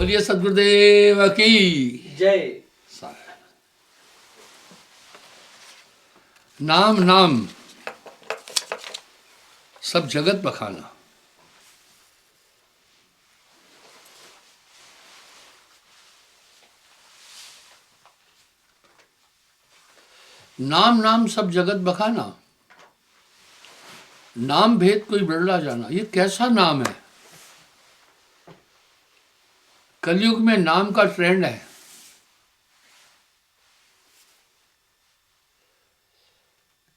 बोलिए सदगुरुदेव की जय। नाम नाम सब जगत बखाना। नाम नाम सब जगत बखाना, नाम भेद कोई बिरला जाना। ये कैसा नाम है? कलयुग में नाम का ट्रेंड है।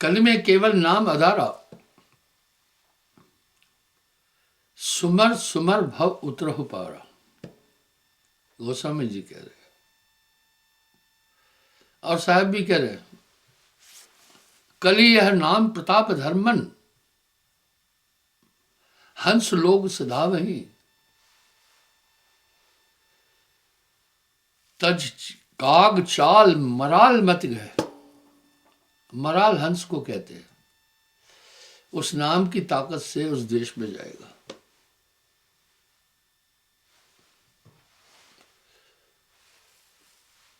कल में केवल नाम अधारा, सुमर सुमर भव उतरहु पारा। गोस्वामी जी कह रहे और साहब भी कह रहे, कली यह नाम प्रताप धर्मन, हंस लोग सदा वही। तज काग चाल मराल मत गए। मराल हंस को कहते हैं। उस नाम की ताकत से उस देश में जाएगा।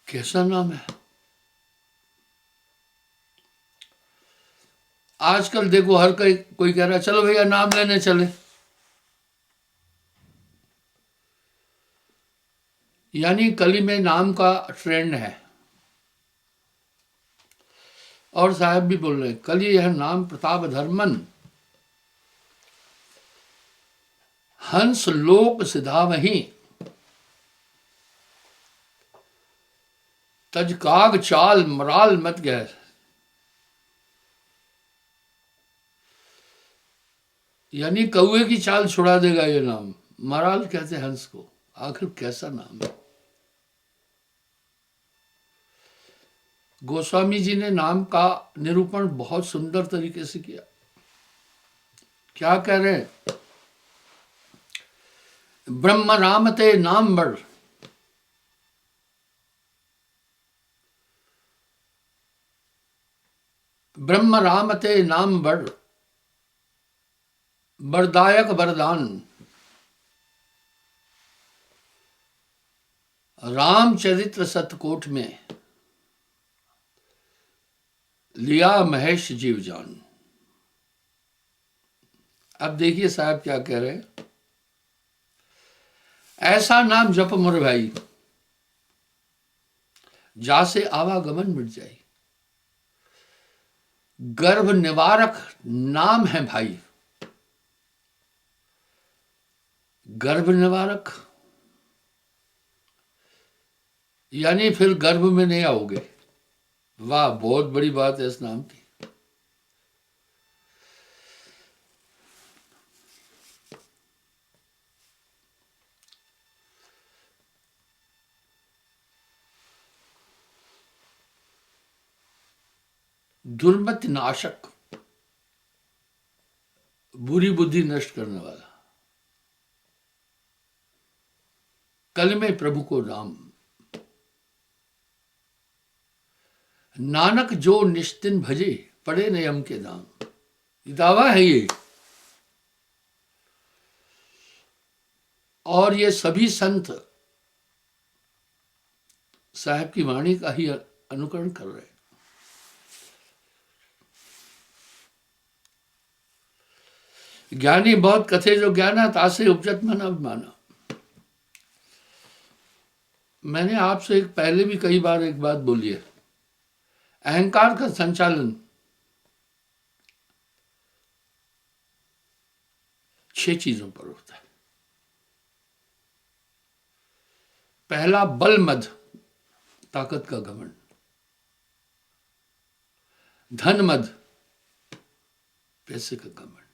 कैसा नाम है? आजकल देखो हर कोई कह रहा है चलो भैया नाम लेने चले। यानी कली में नाम का ट्रेंड है। और साहब भी बोल रहे कली यह नाम प्रताप धर्मन, हंस लोक सिधा वही। तज काग चाल मराल मत गए। यानी कौए की चाल छुड़ा देगा ये नाम। मराल कहते हंस को। आखिर कैसा नाम है? गोस्वामी जी ने नाम का निरूपण बहुत सुंदर तरीके से किया। क्या कह रहे हैं? ब्रह्म राम ते नाम बड़, ब्रह्म राम ते नाम बड़, बरदायक वरदान। रामचरित्र सतकोट में लिया महेश जीव जान। अब देखिए साहब क्या कह रहे हैं। ऐसा नाम जप मुर भाई, जासे आवागमन मिट जाए। गर्भ निवारक नाम है भाई। गर्भ निवारक यानी फिर गर्भ में नहीं आओगे। वाह, बहुत बड़ी बात है इस नाम की। दुर्मति नाशक, बुरी बुद्धि नष्ट करने वाला। कल में प्रभु को नाम, नानक जो निश्चिन भजे, पड़े नियम के दाम। दावा है ये। और ये सभी संत साहब की वाणी का ही अनुकरण कर रहे हैं। ज्ञानी बहुत कथे जो ज्ञाना, तासे उपजत मन अभिमाना। मैंने आपसे एक पहले भी कई बार एक बात बोली है। अहंकार का संचालन 6 चीजों पर होता है। पहला बल मद, ताकत का घमंड। धन मद, पैसे का घमंड।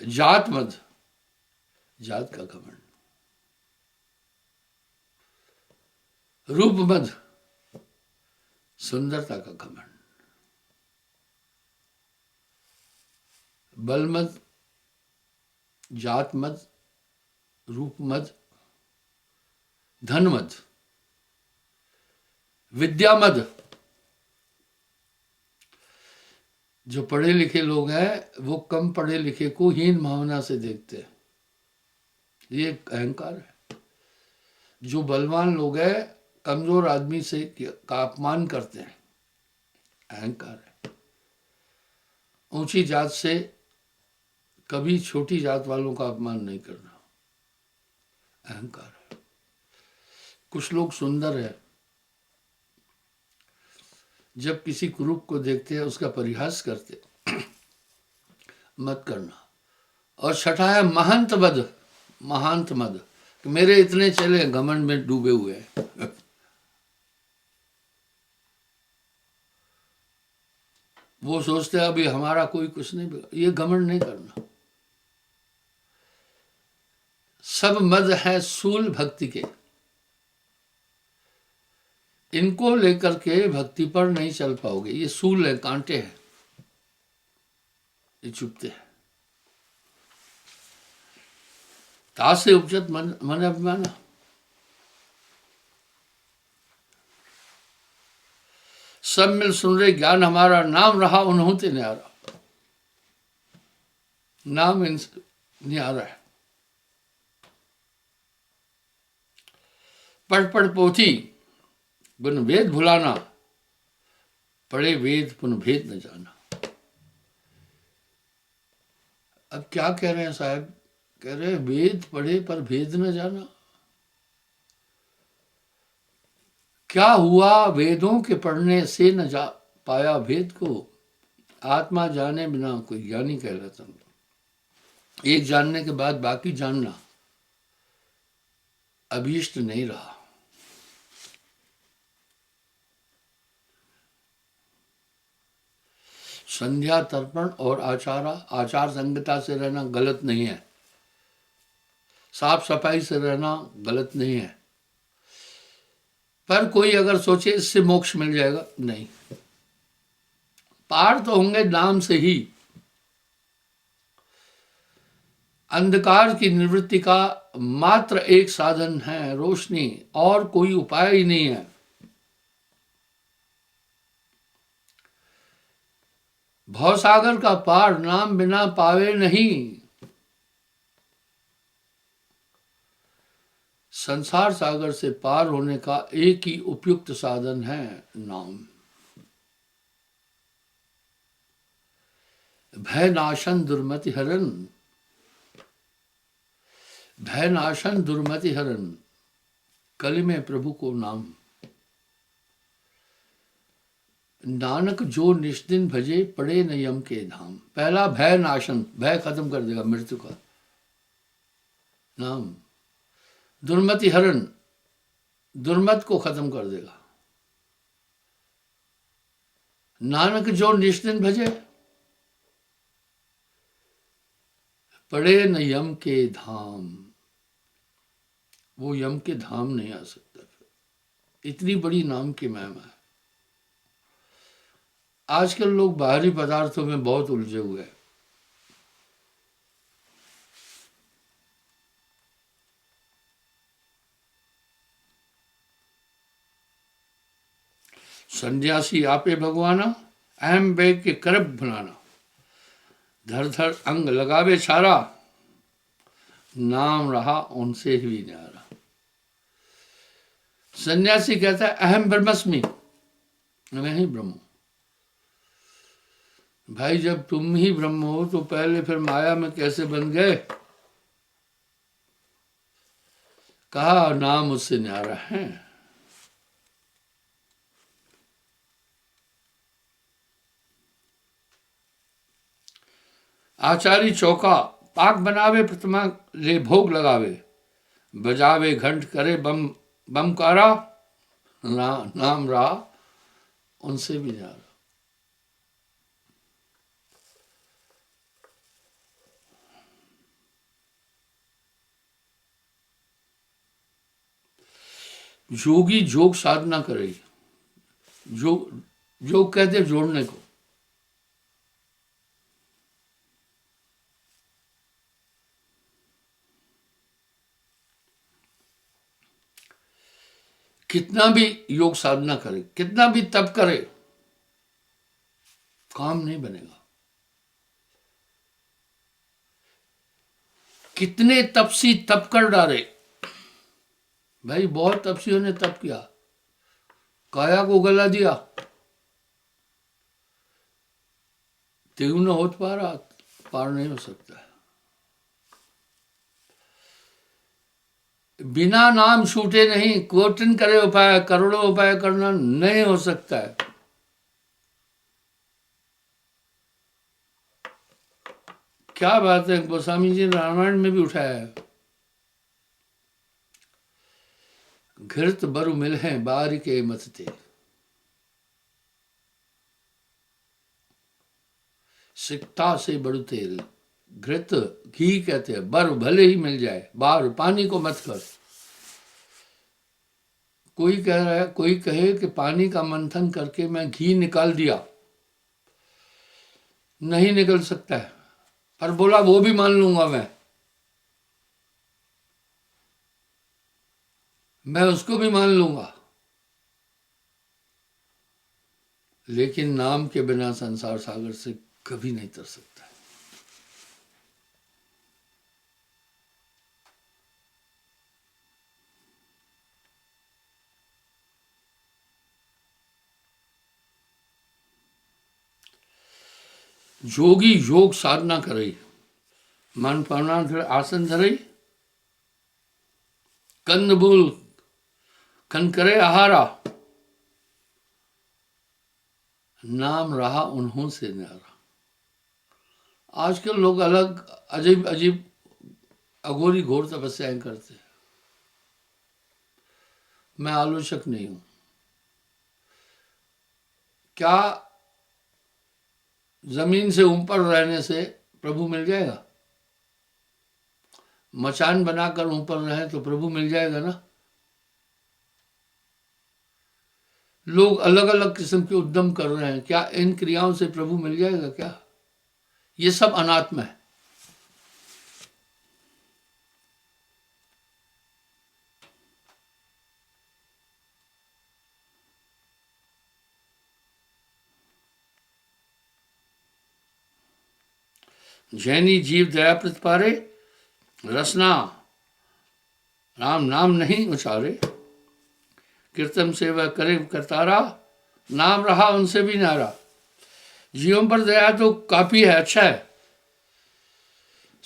जात मद, जात का घमंड। रूप मद, सुंदरता का घमंड। बल मद, जात मद, रूप मद, धन मद, विद्या मद। जो पढ़े लिखे लोग हैं वो कम पढ़े लिखे को हीन भावना से देखते हैं। ये एक अहंकार है। जो बलवान लोग हैं कमजोर आदमी से का अपमान करते हैं, अहंकार है। ऊंची जात से कभी छोटी जात वालों का अपमान नहीं करना, अहंकार है। कुछ लोग सुंदर है, जब किसी कुरूप को देखते हैं उसका परिहास करते, मत करना। और छठा है महंत मद, महांत मद, कि मेरे इतने चले, घमंड में डूबे हुए हैं। वो सोचते हैं अभी हमारा कोई कुछ नहीं बिगड़ा, ये घमंड नहीं करना। सब मद है सूल भक्ति के, इनको लेकर के भक्ति पर नहीं चल पाओगे। ये सूल है, कांटे हैं, ये चुपते हैं। तासे उपजत मन अभिमान, सब मिल सुन रहे ज्ञान हमारा, नाम रहा उन्हों ते न्यारा, नाम न्यारा है। पढ़ पढ़ पोथी बिन वेद भुलाना, पढ़े वेद पुन भेद न जाना। अब क्या कह रहे हैं साहब? कह रहे हैं वेद पढ़े पर भेद न जाना। क्या हुआ वेदों के पढ़ने से न जा पाया भेद को, आत्मा जाने बिना कोई ज्ञानी कहलाता नहीं। एक जानने के बाद बाकी जानना अभीष्ट नहीं रहा। संध्या तर्पण और आचार संहिता से रहना गलत नहीं है, साफ सफाई से रहना गलत नहीं है। पर कोई अगर सोचे इससे मोक्ष मिल जाएगा, नहीं। पार तो होंगे नाम से ही। अंधकार की निवृत्ति का मात्र एक साधन है रोशनी, और कोई उपाय ही नहीं है। भवसागर का पार नाम बिना पावे नहीं। संसार सागर से पार होने का एक ही उपयुक्त साधन है, नाम। भय नाशन दुर्मति हरन, भय नाशन दुर्मति हरन, कलि में प्रभु को नाम। नानक जो निष्दिन भजे, पड़े न यम के धाम। पहला भय नाशन, भय खत्म कर देगा मृत्यु का नाम। दुर्मति हरण, दुर्मत को खत्म कर देगा। नानक जो निष्दिन भजे, पड़े न यम के धाम। वो यम के धाम नहीं आ सकता। फिर इतनी बड़ी नाम की महिमा है। आजकल लोग बाहरी पदार्थों में बहुत उलझे हुए हैं। सन्यासी आपे भगवाना, अहम बैग के करब भुलाना। धर धर अंग लगावे छारा, नाम रहा उनसे ही न्यारा। सन्यासी कहता है अहम ब्रह्मस्मि, मैं ही ब्रह्म हूं। भाई जब तुम ही ब्रह्म हो तो पहले फिर माया में कैसे बन गए? कहा नाम उससे न्यारा है। आचारी चौका, पाक बनावे प्रतिमा ले भोग लगावे। बजावे घंट करे बम बमकारा, नाम रहा उनसे भी न्यारा। योगी जोग साधना करे, योग कहते जोड़ने को। कितना भी योग साधना करे, कितना भी तप करे, काम नहीं बनेगा। कितने तपसी तप कर डाले, भाई बहुत तपस्वियों ने तप किया, काया को गला दिया, त्यों न हो पा रहा, पार नहीं हो सकता। बिना नाम छूटे नहीं, कोटिन करे उपाय, करोड़ों उपाय करना नहीं हो सकता है। क्या बात है, गोस्वामी जी ने रामायण में भी उठाया है। घृत बरु मिलहे बार के मत थे, सिकता से बड़ु तेल। घृत घी कहते हैं, बर भले ही मिल जाए, बार पानी को मत कर। कोई कह रहा है, कोई कहे कि पानी का मंथन करके मैं घी निकाल दिया, नहीं निकल सकता है, पर बोला वो भी मान लूंगा मैं उसको भी मान लूंगा, लेकिन नाम के बिना संसार सागर से कभी नहीं तर सकता है। जोगी योग साधना करे, मन पावना आसन धरे, कंदबूल खन करे आहारा, नाम रहा उन्हों से न्यारा। आजकल लोग अलग अजीब अजीब अघोरी घोर तपस्याएं करते हैं। मैं आलोचक नहीं हूं। क्या जमीन से ऊपर रहने से प्रभु मिल जाएगा? मचान बनाकर ऊपर रहे तो प्रभु मिल जाएगा ना। लोग अलग अलग किस्म के उद्यम कर रहे हैं, क्या इन क्रियाओं से प्रभु मिल जाएगा क्या? ये सब अनात्मा है। जैनी जीव दया प्रतिपारे, रसना राम नाम नहीं उचारे, कीर्तन सेवा करे करतारा, नाम रहा उनसे भी नारा। जीवों पर दया तो काफी है, अच्छा है,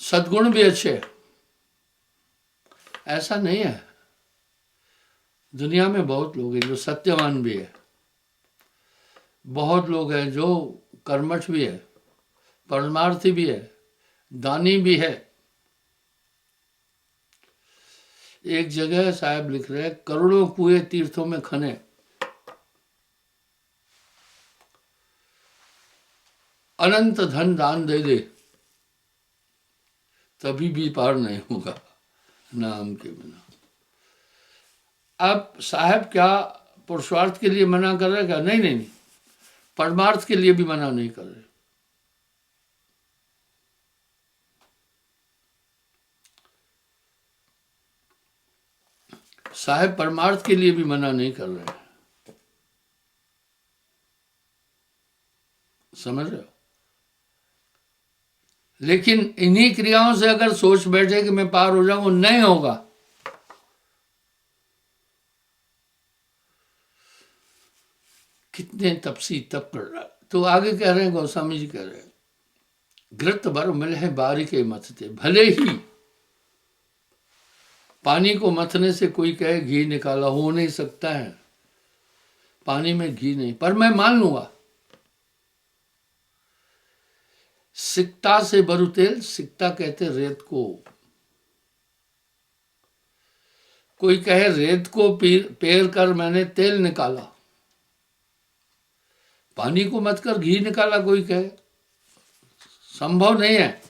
सद्गुण भी अच्छे। ऐसा नहीं है, दुनिया में बहुत लोग हैं जो सत्यवान भी है, बहुत लोग हैं जो कर्मठ भी है, परमार्थी भी है, दानी भी है। एक जगह साहब लिख रहे हैं, करोड़ों कुएं तीर्थों में खने, अनंत धन दान दे दे, तभी भी पार नहीं होगा नाम के बिना। अब साहब क्या पुरुषार्थ के लिए मना कर रहे? क्या नहीं नहीं नहीं, परमार्थ के लिए भी मना नहीं कर रहे। साहब परमार्थ के लिए भी मना नहीं कर रहे हैं, समझ रहे हो? लेकिन इन्हीं क्रियाओं से अगर सोच बैठे कि मैं पार हो जाऊंगा, नहीं होगा। कितने तपसी तप कर रहा। तो आगे कह रहे हैं, गोस्वामी जी कह रहे हैं, घृत बर मिल है बारी के मथते, भले ही पानी को मथने से कोई कहे घी निकाला, हो नहीं सकता है, पानी में घी नहीं, पर मैं मान लूंगा। सिकता से बरु तेल, सिकता कहते रेत को। कोई कहे रेत को पेर कर मैंने तेल निकाला, पानी को मत कर घी निकाला, कोई कहे, संभव नहीं है।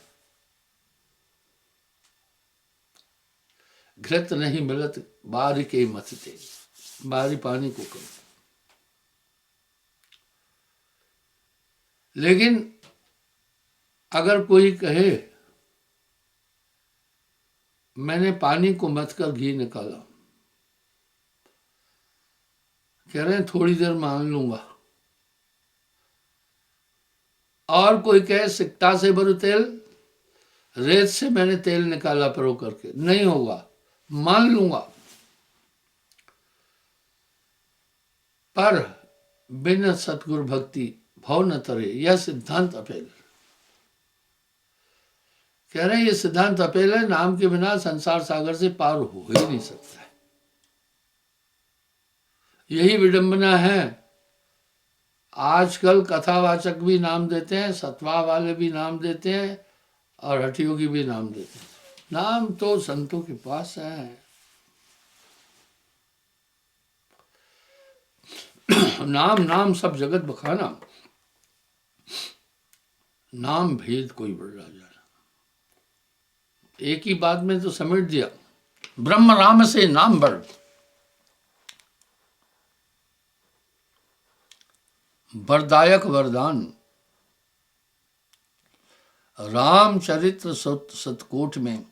घृत नहीं मिलत बारी के मथते, बारी पानी को करो। लेकिन अगर कोई कहे मैंने पानी को मथ कर घी निकाला, कह रहे हैं थोड़ी देर मान लूंगा। और कोई कहे सिकता से बरु तेल, रेत से मैंने तेल निकाला परो करके, नहीं होगा, मान लूंगा। पर बिन सतगुरु भक्ति भव न तरे, यह सिद्धांत अपेल। कह रहे हैं ये सिद्धांत अपेल है, नाम के बिना संसार सागर से पार हो ही नहीं सकता है। यही विडंबना है, आजकल कथावाचक भी नाम देते हैं, सतवा वाले भी नाम देते हैं, और हठयोगी भी नाम देते हैं। नाम तो संतों के पास है। नाम नाम सब जगत बखाना, नाम भेद कोई बड़ा जाना। एक ही बात में तो समेट दिया, ब्रह्म राम से नाम बढ़। वरदायक वरदान, रामचरित्र सतकोट में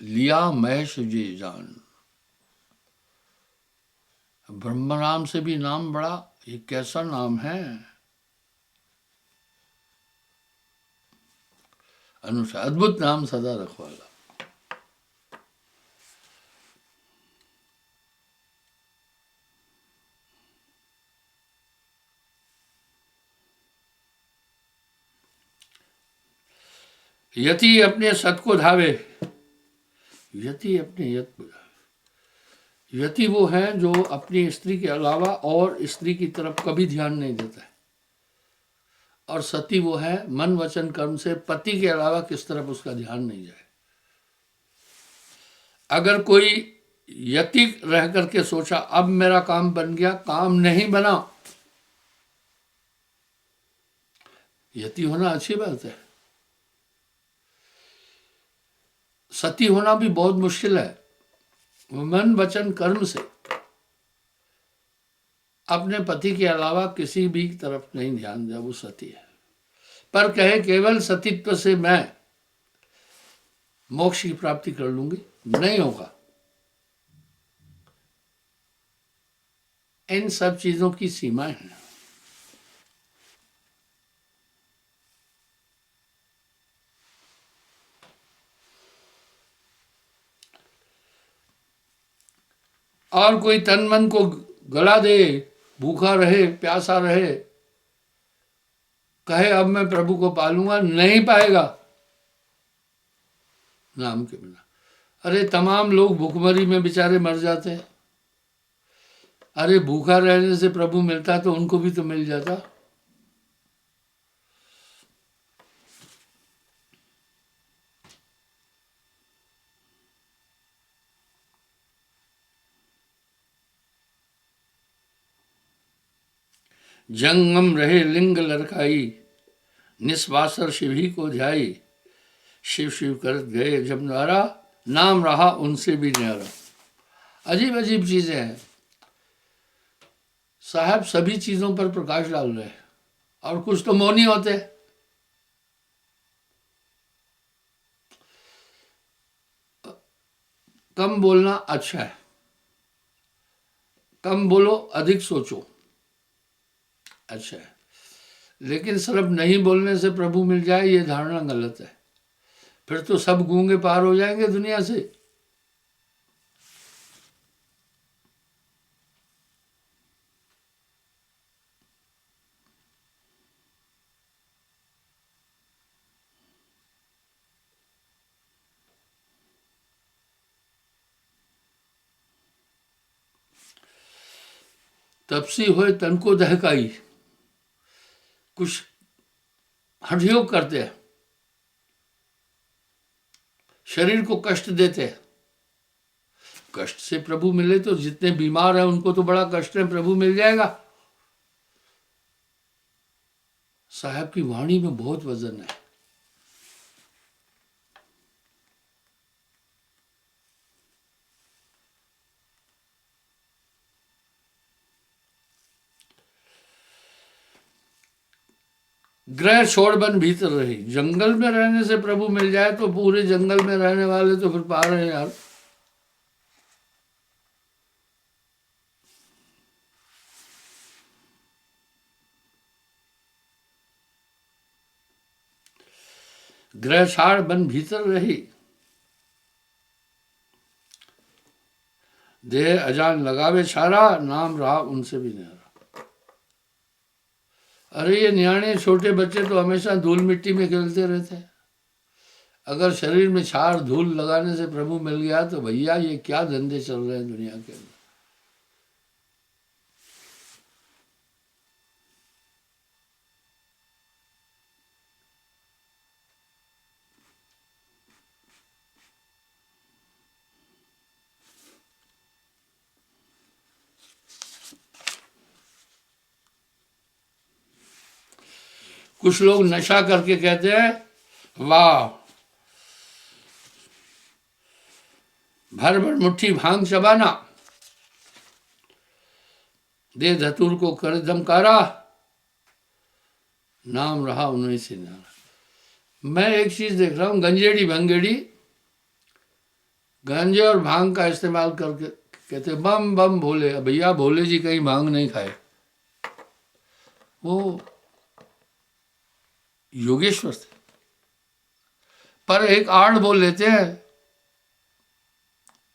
लिया महेश जी जान। ब्रह्म राम से भी नाम बड़ा, ये कैसा नाम है। अनुसार अद्भुत नाम सदा रखवाला। यति अपने सत को धावे, यति अपने यत को धावे। यति वो है जो अपनी स्त्री के अलावा और स्त्री की तरफ कभी ध्यान नहीं देता है, और सती वो है मन वचन कर्म से पति के अलावा किस तरफ उसका ध्यान नहीं जाए। अगर कोई यति रह करके सोचा अब मेरा काम बन गया, काम नहीं बना। यति होना अच्छी बात है, सती होना भी बहुत मुश्किल है। मन वचन कर्म से अपने पति के अलावा किसी भी तरफ नहीं ध्यान दिया, वो सती है। पर कहे केवल सतीत्व से मैं मोक्ष की प्राप्ति कर लूंगी, नहीं होगा। इन सब चीजों की सीमाएं हैं। और कोई तन मन को गला दे, भूखा रहे प्यासा रहे, कहे अब मैं प्रभु को पालूंगा, नहीं पाएगा नाम के बिना। अरे तमाम लोग भूखमरी में बेचारे मर जाते हैं। अरे भूखा रहने से प्रभु मिलता तो उनको भी तो मिल जाता। जंगम रहे लिंग लड़काई, निस्वासर शिव ही को ध्याई। शिव शिव कर गए जब नारा, नाम रहा उनसे भी न्यारा। अजीब अजीब चीजें हैं। साहब सभी चीजों पर प्रकाश डाल रहे हैं, और कुछ तो मौनी होते हैं। कम बोलना अच्छा है, कम बोलो अधिक सोचो, अच्छा है। लेकिन सिर्फ नहीं बोलने से प्रभु मिल जाए, ये धारणा गलत है। फिर तो सब गूंगे पार हो जाएंगे दुनिया से। तपसी होए तन को दहकाई, कुछ हठयोग करते हैं, शरीर को कष्ट देते हैं। कष्ट से प्रभु मिले तो जितने बीमार हैं उनको तो बड़ा कष्ट है, प्रभु मिल जाएगा। साहब की वाणी में बहुत वजन है। ग्रह छोड़ बन भीतर रही, जंगल में रहने से प्रभु मिल जाए तो पूरे जंगल में रहने वाले तो फिर पार हैं यार। ग्रह छाड़ बन भीतर रही, देह अजान लगावे छारा, नाम रहा उनसे भी न्यारा। अरे ये न्याणे छोटे बच्चे तो हमेशा धूल मिट्टी में खेलते रहते हैं। अगर शरीर में छार धूल लगाने से प्रभु मिल गया तो भैया ये क्या धंधे चल रहे हैं दुनिया के अंदर। कुछ लोग नशा करके कहते हैं वाह, भर भर मुट्ठी भांग चबाना, दे धतूर को कर धमकारा, नाम रहा उन्हीं से न्यारा। मैं एक चीज देख रहा हूं, गंजेड़ी भंगेड़ी गांजे और भांग का इस्तेमाल करके कहते बम बम भोले। भैया भोले जी कहीं भांग नहीं खाए, वो योगेश्वर थे। पर एक आड़ बोल लेते हैं,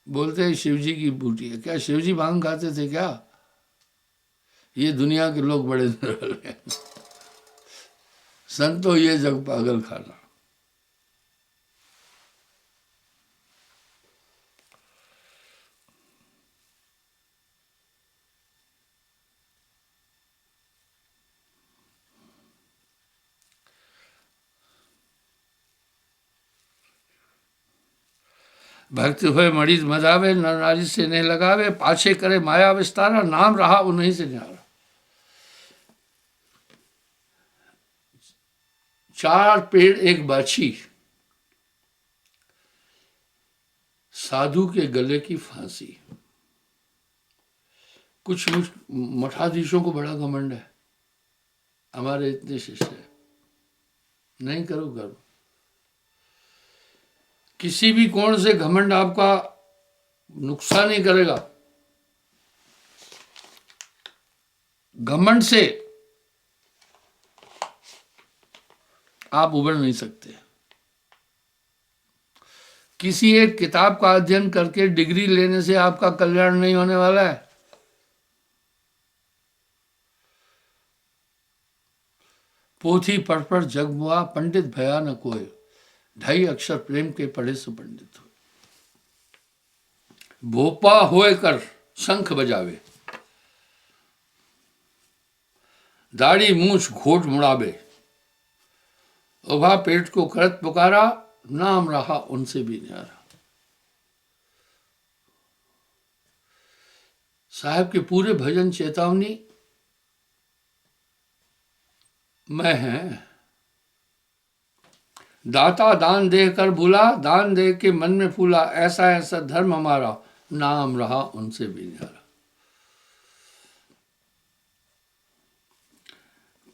बोलते हैं शिव जी की बूटी है। क्या शिव जी भांग खाते थे क्या? ये दुनिया के लोग बड़े निरल हैं। संतो ये जग पागल खाना। भक्त हुए मरीज मजावे, नर नारी से नहीं लगावे, पाछे करे माया विस्तारा, नाम रहा उन्हीं से न्यारा। चार पेड़ एक बाछी, साधु के गले की फांसी। कुछ मठाधीशों को बड़ा घमंड है, हमारे इतने शिष्य है। नहीं करो करो, किसी भी कोण से घमंड आपका नुकसान नहीं करेगा। घमंड से आप उबर नहीं सकते। किसी एक किताब का अध्ययन करके डिग्री लेने से आपका कल्याण नहीं होने वाला है। पोथी पढ़ पढ़ जग मुआ, पंडित भया न कोय, 2.5 अक्षर प्रेम के पढ़े सो पंडित हो। भोपा होए कर शंख बजावे, दाढ़ी मूछ घोट मुड़ावे, उभा पेट को करत पुकारा, नाम रहा उनसे भी न्यारा। साहब के पूरे भजन चेतावनी में है। दाता दान दे कर भूला, दान दे के मन में फूला, ऐसा ऐसा धर्म हमारा, नाम रहा उनसे भी न्यारा।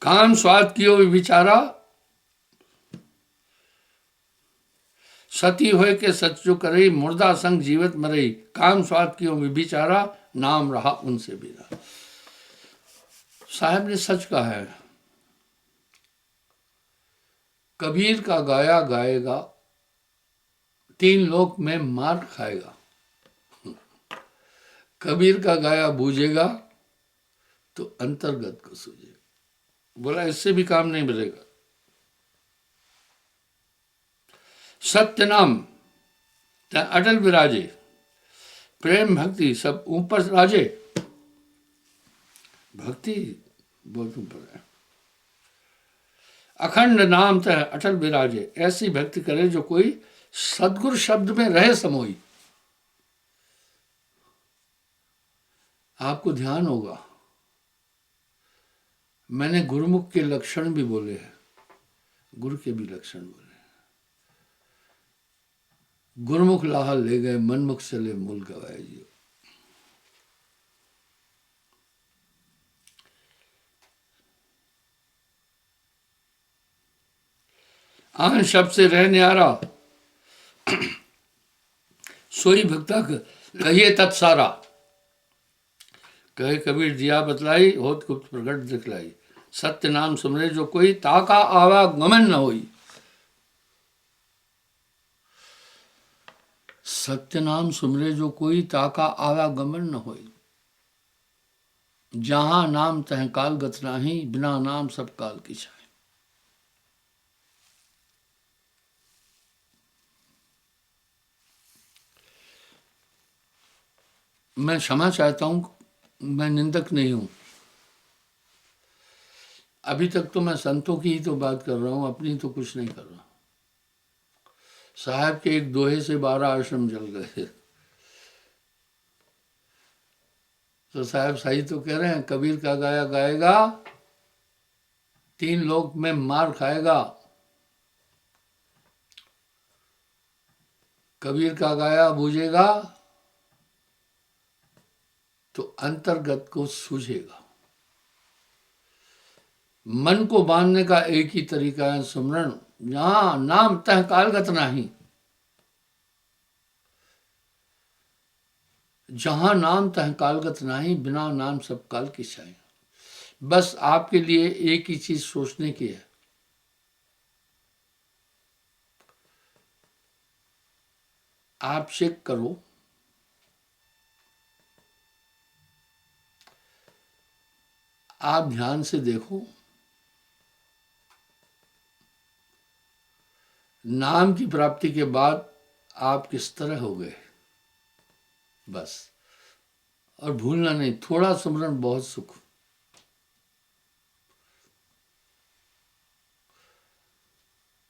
काम स्वाद कियो विचारा, सती होए के सच जो करे, मुर्दा संग जीवित मरई, काम स्वाद कियो विचारा, नाम रहा उनसे भी न्यारा। साहब ने सच कहा है, कबीर का गाया गाएगा, 3 लोक में मार खाएगा। कबीर का गाया बूझेगा तो अंतर्गत को सूझेगा। बोला इससे भी काम नहीं मिलेगा। सत्य नाम अटल विराजे, प्रेम भक्ति सब ऊपर राजे। भक्ति बहुत ऊपर है। अखंड नाम तह अटल विराजे, ऐसी भक्ति करे जो कोई सदगुरु शब्द में रहे समोई। आपको ध्यान होगा, मैंने गुरुमुख के लक्षण भी बोले हैं, गुरु के भी लक्षण बोले। गुरुमुख लाहा ले गए, मनमुख चले मूल गवाए जियो। आन शब्द से रह न्यारा, सोई भक्ता कहिए तत्सारा। कहे कबीर दिया बतलाई, होत गुप्त प्रकट दिखलाई। सत्य नाम सुमरे जो कोई, ताका आवागमन न होई। सत्य नाम सुमरे जो कोई, ताका आवागमन न होई। जहां नाम तह काल गत नाही, बिना नाम सब काल की छाई। मैं क्षमा चाहता हूं, मैं निंदक नहीं हूं। अभी तक तो मैं संतों की ही तो बात कर रहा हूं, अपनी तो कुछ नहीं कर रहा। साहब के एक दोहे से 12 आश्रम जल गए। तो साहब सही तो कह रहे हैं, कबीर का गाया गाएगा, 3 लोक में मार खाएगा। कबीर का गाया बूझेगा तो अंतर्गत को सूझेगा। मन को बांधने का एक ही तरीका है सुमरण, जहां नाम तह कालगत नाही। जहां नाम तह कालगत नाही, बिना नाम सब काल की छाई। बस आपके लिए एक ही चीज सोचने की है, आप चेक करो, आप ध्यान से देखो, नाम की प्राप्ति के बाद आप किस तरह हो गए। बस, और भूलना नहीं, थोड़ा सुमरन बहुत सुख।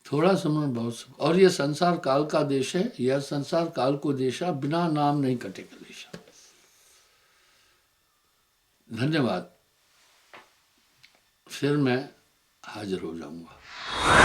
थोड़ा सुमरन बहुत सुख। और ये संसार काल का देश है, यह संसार काल को देशा, बिना नाम नहीं कटे कलेशा। धन्यवाद। फिर मैं हाजिर हो जाऊंगा।